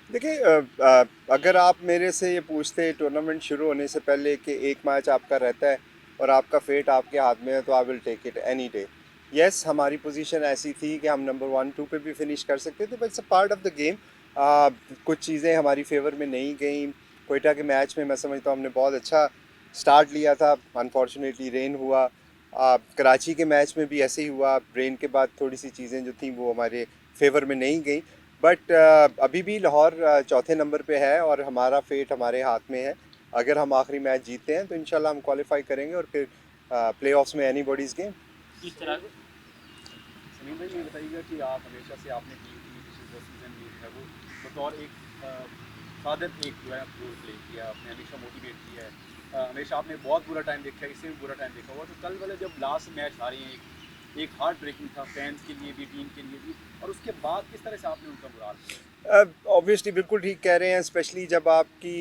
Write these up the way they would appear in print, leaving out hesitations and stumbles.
देखिए, अगर आप मेरे से ये पूछते टूर्नामेंट शुरू होने से पहले कि एक मैच आपका रहता है और आपका फेट आपके हाथ में है, तो I will take it any day. Yes, हमारी पोजीशन ऐसी थी कि हम नंबर वन टू पे भी फिनिश कर सकते थे, but it's a part of the game. कुछ चीज़ें हमारी फेवर में नहीं गई। कोयटा के मैच में मैं समझता हूँ हमने बहुत अच्छा स्टार्ट लिया था, अनफॉर्चुनेटली रेन हुआ। कराची के मैच में भी ऐसे ही हुआ, रेन के बाद थोड़ी सी चीज़ें जो थी वो हमारे फेवर में नहीं गई। बट अभी भी लाहौर चौथे नंबर पे है और हमारा फेट हमारे हाथ में है। अगर हम आखिरी मैच जीतते हैं तो इंशाल्लाह हम क्वालिफाई करेंगे और फिर प्ले ऑफ्स में एनी बॉडीज़ गेम। किस तरह समीर भाई ये बताइएगा कि आप हमेशा से आपने टीम की पिछले 2 सीज़न में जो है वो बतौर एक फादर एक जो है रोल प्ले किया, आपने हमेशा मोटिवेट किया है। हमेशा आपने बहुत बुरा टाइम देखा है, इससे भी बुरा टाइम देखा हुआ। तो कल वाले जब लास्ट मैच हारे हैं, एक हार्ट ब्रेकिंग था फैंस के लिए भी, टीम के लिए भी, और उसके बाद किस तरह से आपने उनका मुराल किया? ऑब्वियसली बिल्कुल ठीक कह रहे हैं, स्पेशली जब आपकी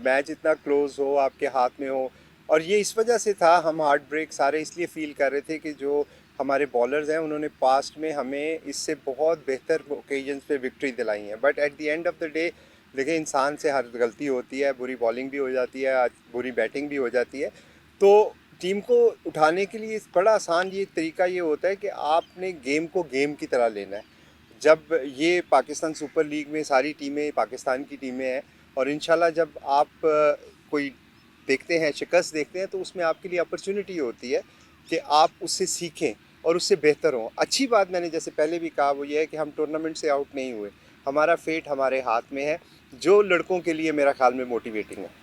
मैच इतना क्लोज हो, आपके हाथ में हो। और ये इस वजह से था, हम हार्ट ब्रेक सारे इसलिए फील कर रहे थे कि जो हमारे बॉलर्स हैं उन्होंने पास्ट में हमें इससे बहुत बेहतर ओकेजन्स पे विक्ट्री दिलाई है। But at the end of the day देखिए, इंसान से हर गलती होती है, बुरी बॉलिंग भी हो जाती है, आज बुरी बैटिंग भी हो जाती है। तो टीम को उठाने के लिए बड़ा आसान ये तरीका ये होता है कि आपने गेम को गेम की तरह लेना है। जब ये पाकिस्तान सुपर लीग में सारी टीमें पाकिस्तान की टीमें हैं, और इंशाल्लाह जब आप कोई देखते हैं, शिकस्त देखते हैं, तो उसमें आपके लिए अपॉर्चुनिटी होती है कि आप उससे सीखें और उससे बेहतर हों। अच्छी बात मैंने जैसे पहले भी कहा वो ये है कि हम टूर्नामेंट से आउट नहीं हुए, हमारा फेट हमारे हाथ में है, जो लड़कों के लिए मेरा ख्याल में मोटिवेटिंग है।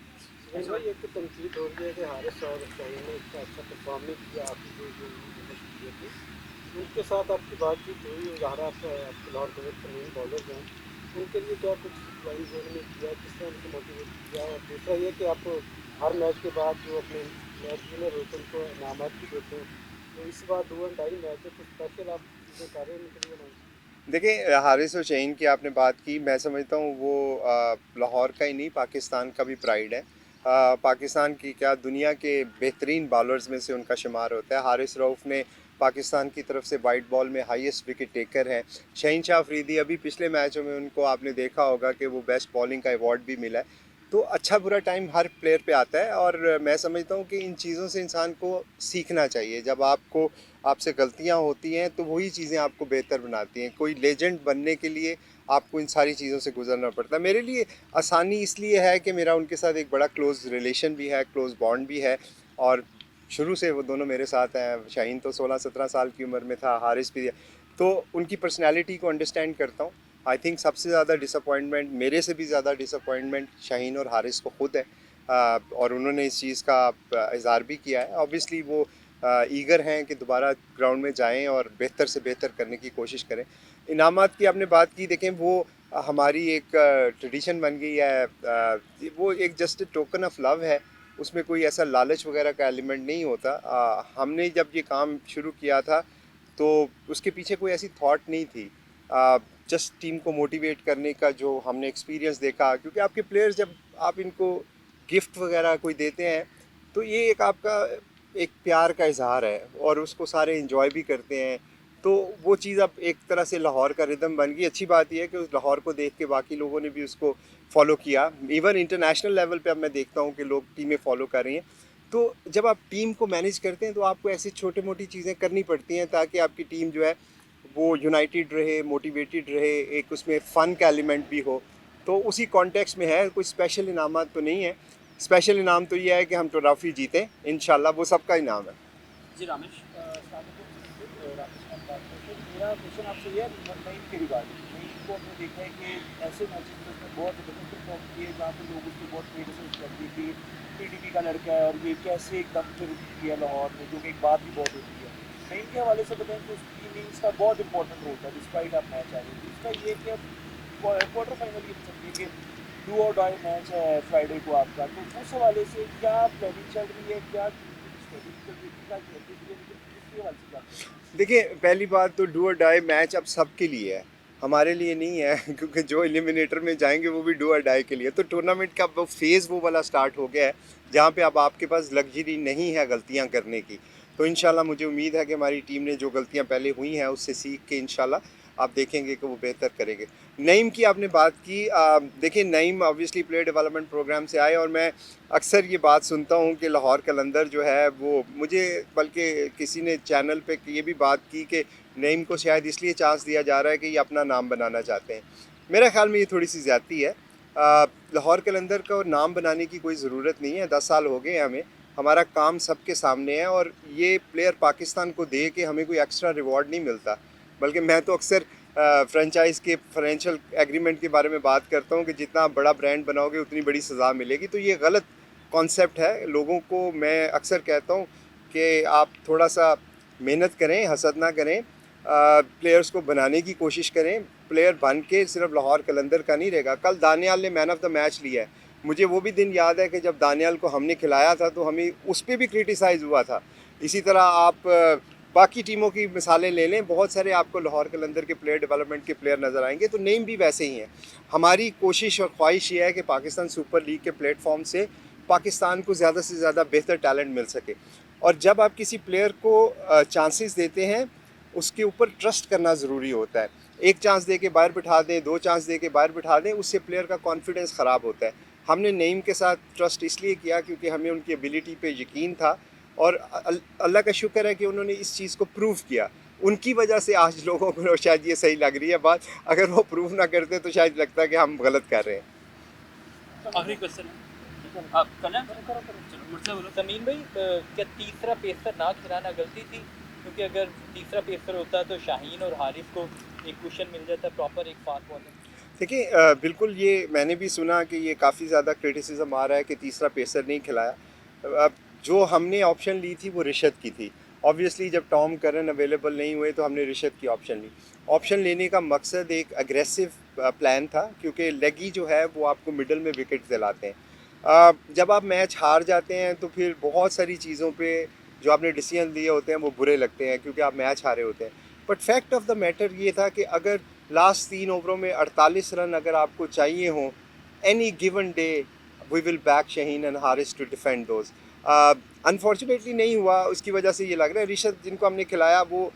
सुनील भाई, एक तो तनकीद हो रही है कि हारिस और शाहीन ने इतना अच्छा परफॉर्म नहीं किया आपकी जो जो मेहनत की थी। उनके साथ आपकी बातचीत हुई, ज़ाहिर आपके लाहौर के के मेन बॉलर्स हैं, उनके लिए क्या कुछ एडवाइस उन्होंने किया, किस तरह उनको मोटिवेट किया? और दूसरा ये कि आप हर मैच के बाद जो अपने मैच विनर होते हैं उनको इनामत भी देते हैं, तो इस बार डू एंड डाई मैच है, कुछ स्पेशल आप चीज़ें कर रहे हैं उनके लिए अनाउंस? देखिए, हारिस और शहीन की आपने बात की, मैं समझता हूँ वो लाहौर का ही नहीं पाकिस्तान का भी प्राइड है। पाकिस्तान की क्या, दुनिया के बेहतरीन बॉलर्स में से उनका शुमार होता है। हारिस रऊफ़ ने पाकिस्तान की तरफ से वाइट बॉल में हाईएस्ट विकेट टेकर हैं। शहीन शाह अफरीदी, अभी पिछले मैचों में उनको आपने देखा होगा कि वो बेस्ट बॉलिंग का अवार्ड भी मिला है। तो अच्छा बुरा टाइम हर प्लेयर पे आता है, और मैं समझता हूँ कि इन चीज़ों से इंसान को सीखना चाहिए। जब आपको आपसे गलतियाँ होती हैं तो वही चीज़ें आपको बेहतर बनाती हैं। कोई लेजेंड बनने के लिए आपको इन सारी चीज़ों से गुजरना पड़ता है। मेरे लिए आसानी इसलिए है कि मेरा उनके साथ एक बड़ा क्लोज़ रिलेशन भी है, क्लोज़ बॉन्ड भी है, और शुरू से वो दोनों मेरे साथ हैं। शाहीन तो 16-17 साल की उम्र में था, हारिस भी। तो उनकी पर्सनैलिटी को अंडरस्टैंड करता हूँ। आई थिंक सबसे ज़्यादा डिसअपॉइंटमेंट, मेरे से भी ज़्यादा डिसअपॉइंटमेंट शाहीन और हारिस को खुद है। और उन्होंने इस चीज़ का इज़हार भी किया है। ऑब्वियसली वो ईगर हैं कि दोबारा ग्राउंड में जाएं और बेहतर से बेहतर करने की कोशिश करें। इनामात की आपने बात की, देखें वो हमारी एक ट्रेडिशन बन गई है। वो एक जस्ट टोकन ऑफ लव है, उसमें कोई ऐसा लालच वगैरह का एलिमेंट नहीं होता। हमने जब ये काम शुरू किया था तो उसके पीछे कोई ऐसी थॉट नहीं थी। जस्ट टीम को मोटिवेट करने का जो हमने एक्सपीरियंस देखा, क्योंकि आपके प्लेयर्स जब आप इनको गिफ्ट वगैरह कोई देते हैं तो ये एक आपका एक प्यार का इजहार है, और उसको सारे इंजॉय भी करते हैं। तो वो चीज़ अब एक तरह से लाहौर का रिदम बन गई। अच्छी बात यह है कि उस लाहौर को देख के बाकी लोगों ने भी उसको फॉलो किया। इवन इंटरनेशनल लेवल पे अब मैं देखता हूँ कि लोग टीमें फॉलो कर रही हैं। तो जब आप टीम को मैनेज करते हैं तो आपको ऐसी छोटी मोटी चीज़ें करनी पड़ती हैं ताकि आपकी टीम जो है वो यूनाइटेड रहे, मोटिवेटेड रहे, एक उसमें फ़न का एलिमेंट भी हो। तो उसी कॉन्टेक्स्ट में है, कोई स्पेशल इनामत तो नहीं है। स्पेशल इनाम तो ये है कि हम ट्रॉफी जीतें, इंशाल्लाह वो सबका इनाम है। जी रामेश। राकेश खान बात करते हैं। मेरा क्वेश्चन आपसे ये है नईम के रिगार्डिंग। नईम को हमने देखा है कि ऐसे मैचेस में उसने बहुत ज़बरदस्त परफॉर्म किए जहाँ पे लोग उसकी बहुत क्रिटिसिज्म करते हैं कि पीडीपी का लड़का है और ये कैसे एकदम से रुक गया लाहौर में, जो कि एक बात भी बहुत होती है। नईम के हवाले से बताएं कि उसकी इनिंग्स का बहुत इंपॉर्टेंट रोल था डिस्पाइट आप मैच आ रही थी। उसका ये कि अब क्वार्टर फाइनल ये समझिए कि डू और डाई मैच है फ्राइडे को आपका, तो उस हवाले से क्या प्लानिंग चल रही है, क्या टीम की स्ट्रेटेजी चल रही है, क्या चल रही है, लेकिन उसके हवाले से क्या कहेंगे? देखिए, पहली बात तो डू और डाई मैच अब सबके लिए है, हमारे लिए नहीं है। क्योंकि जो एलिमिनेटर में जाएंगे वो भी डू और डाई के लिए। तो टूर्नामेंट का वो फेज़ वो वाला स्टार्ट हो गया है जहाँ पे अब आपके पास लग्जरी नहीं है गलतियाँ करने की। तो इंशाल्लाह मुझे उम्मीद है कि हमारी टीम ने जो गलतियाँ पहले हुई हैं उससे सीख के इंशाल्लाह आप देखेंगे कि वो बेहतर करेंगे। नईम की आपने बात की, देखिए Naeem obviously player development program से आए और मैं अक्सर ये बात सुनता हूँ कि लाहौर कलंदर जो है वो मुझे, बल्कि किसी ने चैनल पे ये भी बात की कि नईम को शायद इसलिए चांस दिया जा रहा है कि ये अपना नाम बनाना चाहते हैं। मेरे ख्याल में ये थोड़ी सी ज़्यादती है। लाहौर कलंदर का नाम बनाने की कोई ज़रूरत नहीं है, 10 साल हो गए हैं हमें, हमारा काम सबके सामने है और ये प्लेयर पाकिस्तान को दे के हमें कोई एक्स्ट्रा रिवॉर्ड नहीं मिलता। बल्कि मैं तो अक्सर फ्रेंचाइज के फाइनेंशियल एग्रीमेंट के बारे में बात करता हूँ कि जितना बड़ा ब्रांड बनाओगे उतनी बड़ी सज़ा मिलेगी। तो ये गलत कॉन्सेप्ट है। लोगों को मैं अक्सर कहता हूँ कि आप थोड़ा सा मेहनत करें, हसद ना करें, प्लेयर्स को बनाने की कोशिश करें। प्लेयर बन के सिर्फ लाहौर कलंदर का नहीं रहेगा। कल दानियाल ने मैन ऑफ द मैच लिया है, मुझे वो भी दिन याद है कि जब दानियाल को हमने खिलाया था तो हमें उस पर भी क्रिटिसाइज़ हुआ था। इसी तरह आप बाकी टीमों की मिसालें ले लें, बहुत सारे आपको लाहौर कलंदर के प्लेयर डेवलपमेंट के प्लेयर नज़र आएंगे। तो नेम भी वैसे ही हैं। हमारी कोशिश और ख्वाहिश ये है कि पाकिस्तान सुपर लीग के प्लेटफॉर्म से पाकिस्तान को ज़्यादा से ज़्यादा बेहतर टैलेंट मिल सके। और जब आप किसी प्लेयर को चांसेस देते हैं, उसके ऊपर ट्रस्ट करना ज़रूरी होता है। एक चांस दे के बाहर बिठा दें, 2 चांस दे के बाहर बिठा दें, उससे प्लेयर का कॉन्फिडेंस ख़राब होता है। हमने नईम के साथ ट्रस्ट इसलिए किया क्योंकि हमें उनकी एबिलिटी पे यकीन था और अल्लाह का शुक्र है कि उन्होंने इस चीज़ को प्रूव किया। उनकी वजह से आज लोगों को शायद ये सही लग रही है बात, अगर वो प्रूव ना करते तो शायद लगता है कि हम गलत कर रहे हैं। आखिरी क्वेश्चन आप करें, चलो मुझसे बोलो। तमीम भाई, क्या तीसरा पेसर ना खिलाना गलती थी? क्योंकि अगर तीसरा पेसर होता तो शाहीन और हारिस को एक क्वेश्चन मिल जाता, प्रॉपर एक फास्ट बॉलर। देखिए बिल्कुल ये मैंने भी सुना कि ये काफ़ी ज़्यादा क्रिटिसिज्म आ रहा है कि तीसरा पेसर नहीं खिलाया। अब जो हमने ऑप्शन ली थी वो रिशद की थी। ऑब्वियसली जब टॉम करन अवेलेबल नहीं हुए तो हमने रिशद की ऑप्शन ली। ऑप्शन लेने का मकसद एक अग्रेसिव प्लान था, क्योंकि लेगी जो है वो आपको मिडल में विकेट दिलाते हैं। जब आप मैच हार जाते हैं तो फिर बहुत सारी चीज़ों पे जो आपने डिसीजन लिए होते हैं वो बुरे लगते हैं, क्योंकि आप मैच हारे होते हैं। But fact of the matter ये था कि अगर लास्ट 3 ओवरों में 48 रन अगर आपको चाहिए हों, any given day we will back Shaheen and Haris to defend those. Unfortunately नहीं हुआ, उसकी वजह से ये लग रहा है रिशद जिनको हमने खिलाया वो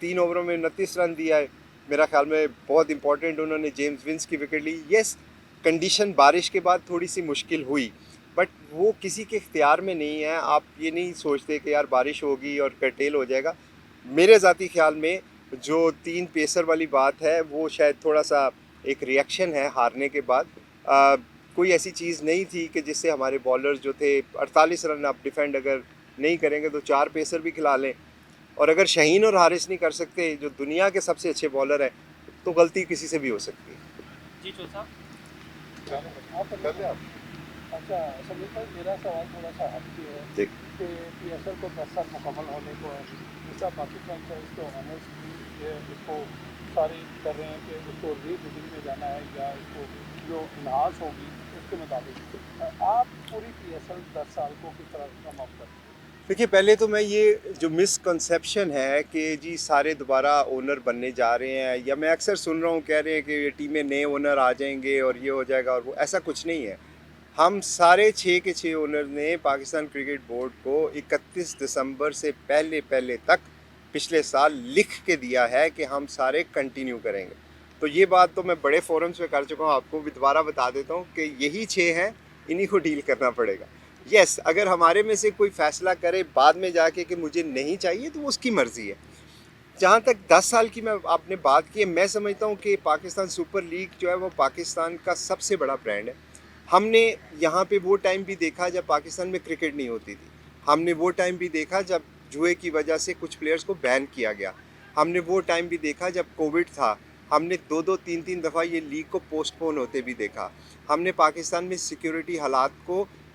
3 ओवरों में 29 रन दिया है। मेरा ख्याल में बहुत इंपॉर्टेंट उन्होंने जेम्स विंस की विकेट ली। येस, कंडीशन बारिश के बाद थोड़ी सी मुश्किल हुई, बट वो किसी के इख्तियार में नहीं है। आप ये नहीं सोचते कि यार बारिश होगी और कर्टेल हो जाएगा। मेरे ज़ाती ख्याल में जो 3 पेसर वाली बात है वो शायद थोड़ा सा एक रिएक्शन है हारने के बाद। कोई ऐसी चीज़ नहीं थी कि जिससे हमारे बॉलर्स जो थे 48 रन आप डिफेंड अगर नहीं करेंगे तो 4 पेसर भी खिला लें। और अगर शाहीन और हारिस नहीं कर सकते जो दुनिया के सबसे अच्छे बॉलर हैं, तो गलती किसी से भी हो सकती है। जी चौथा अच्छा समीर भाई, मेरा सवाल थोड़ा सा आपकी है ठीक। कि PSL को 10 साल मुकम्मल होने को है, जैसा बाकी फ्रेंचाइज के ओनर्स भी इसको सारी कर रहे हैं कि उसको रीबिल्डिंग में जाना है या इसको जो इन्हांस होगी उसके मुताबिक आप पूरी PSL 10 साल को किस तरह कम अप करते हैं? देखिए पहले तो मैं ये जो मिसकंसेप्शन है कि जी सारे दोबारा ओनर बनने जा रहे हैं, या मैं अक्सर सुन रहा हूँ कह रहे हैं कि ये टीमें नए ओनर आ जाएंगे और ये हो जाएगा और वो, ऐसा कुछ नहीं है। हम सारे 6 के 6 ओनर ने पाकिस्तान क्रिकेट बोर्ड को 31 दिसंबर से पहले तक पिछले साल लिख के दिया है कि हम सारे कंटिन्यू करेंगे। तो ये बात तो मैं बड़े फोरम्स पे कर चुका हूँ, आपको भी दोबारा बता देता हूँ कि यही 6 हैं, इन्हीं को डील करना पड़ेगा। यस, अगर हमारे में से कोई फ़ैसला करे बाद में जाके कि मुझे नहीं चाहिए तो उसकी मर्ज़ी है। जहाँ तक 10 साल की मैं आपने बात की है, मैं समझता हूँ कि पाकिस्तान सुपर लीग जो है वो पाकिस्तान का सबसे बड़ा ब्रांड है। हमने यहाँ पे वो टाइम भी देखा जब पाकिस्तान में क्रिकेट नहीं होती थी। हमने वो टाइम भी देखा जब जुए की वजह से कुछ प्लेयर्स को बैन किया गया। हमने वो टाइम भी देखा जब कोविड था। हमने 2-2 3-3 दफ़ा ये लीग को पोस्टपोन होते भी देखा। हमने पाकिस्तान में सिक्योरिटी हालात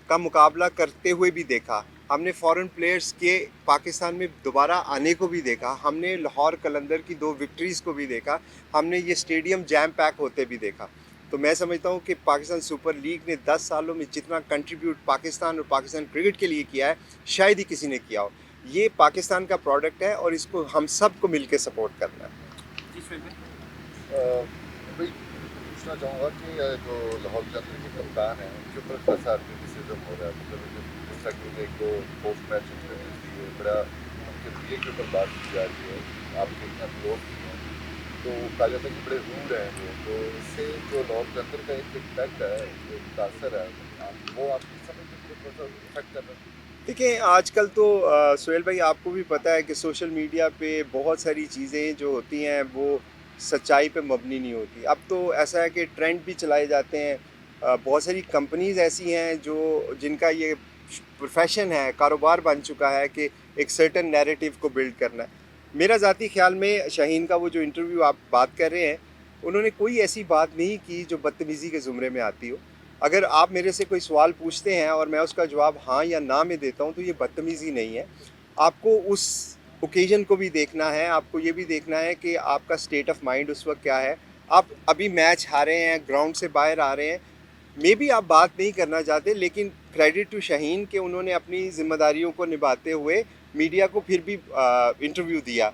का मुकाबला करते हुए भी देखा। हमने फॉरेन प्लेयर्स के पाकिस्तान में दोबारा आने को भी देखा। हमने लाहौर कलंदर की 2 विक्ट्रीज़ को भी देखा। हमने ये स्टेडियम जैम पैक होते भी देखा। तो मैं समझता हूँ कि पाकिस्तान सुपर लीग ने 10 सालों में जितना कंट्रीब्यूट पाकिस्तान और पाकिस्तान क्रिकेट के लिए किया है, शायद ही किसी ने किया हो। ये पाकिस्तान का प्रोडक्ट है और इसको हम सब को मिल के सपोर्ट करना है। जी शुएब भाई। भाई पूछना चाहूँगा कि जो लाहौर कलंदर के कप्तान हैं उनके ऊपर कैसा क्रिटिसिज्म हो रहा है, मतलब जिस तक एक दो पोस्ट मैच इंटरव्यूज दिए, बड़ा उनके दिए के ऊपर बात की जा रही है, आपके इतना दोस्त हैं, तो कहा जाता है कि बड़े रूड हैं वो, तो इससे जो लाहौर के अंदर का एक इम्पैक्ट है, एक असर है, वो आप इस समय पे थोड़ा सा इफेक्ट कर रहा है। देखिए आजकल तो सुहेल भाई आपको भी पता है कि सोशल मीडिया पे बहुत सारी चीज़ें जो होती हैं वो सच्चाई पे मबनी नहीं होती। अब तो ऐसा है कि ट्रेंड भी चलाए जाते हैं। बहुत सारी कंपनीज़ ऐसी हैं जो जिनका ये प्रोफेशन है, कारोबार बन चुका है कि एक सर्टेन नैरेटिव को बिल्ड करना है। मेरा ज़ाती ख्याल में शाहीन का वो जो इंटरव्यू आप बात कर रहे हैं, उन्होंने कोई ऐसी बात नहीं की जो बदतमीज़ी के ज़ुमरे में आती हो। अगर आप मेरे से कोई सवाल पूछते हैं और मैं उसका जवाब हाँ या ना में देता हूँ तो ये बदतमीज़ी नहीं है। आपको उस ओकेजन को भी देखना है, आपको ये भी देखना है कि आपका स्टेट ऑफ माइंड उस वक्त क्या है। आप अभी मैच हारे हैं, ग्राउंड से बाहर आ रहे हैं, मे बी आप बात नहीं करना चाहते, लेकिन क्रेडिट टू शाहीन कि उन्होंने अपनी ज़िम्मेदारियों को निभाते हुए मीडिया को फिर भी इंटरव्यू दिया।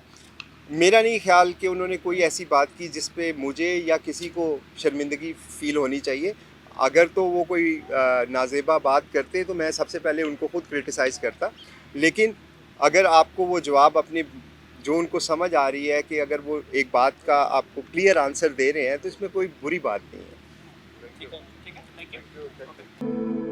मेरा नहीं ख्याल कि उन्होंने कोई ऐसी बात की जिस पे मुझे या किसी को शर्मिंदगी फ़ील होनी चाहिए। अगर तो वो कोई नाज़ेबा बात करते तो मैं सबसे पहले उनको खुद क्रिटिसाइज़ करता। लेकिन अगर आपको वो जवाब अपने जो उनको समझ आ रही है कि अगर वो एक बात का आपको क्लियर आंसर दे रहे हैं तो इसमें कोई बुरी बात नहीं है। ठीक है, थैंक यू। Thank you.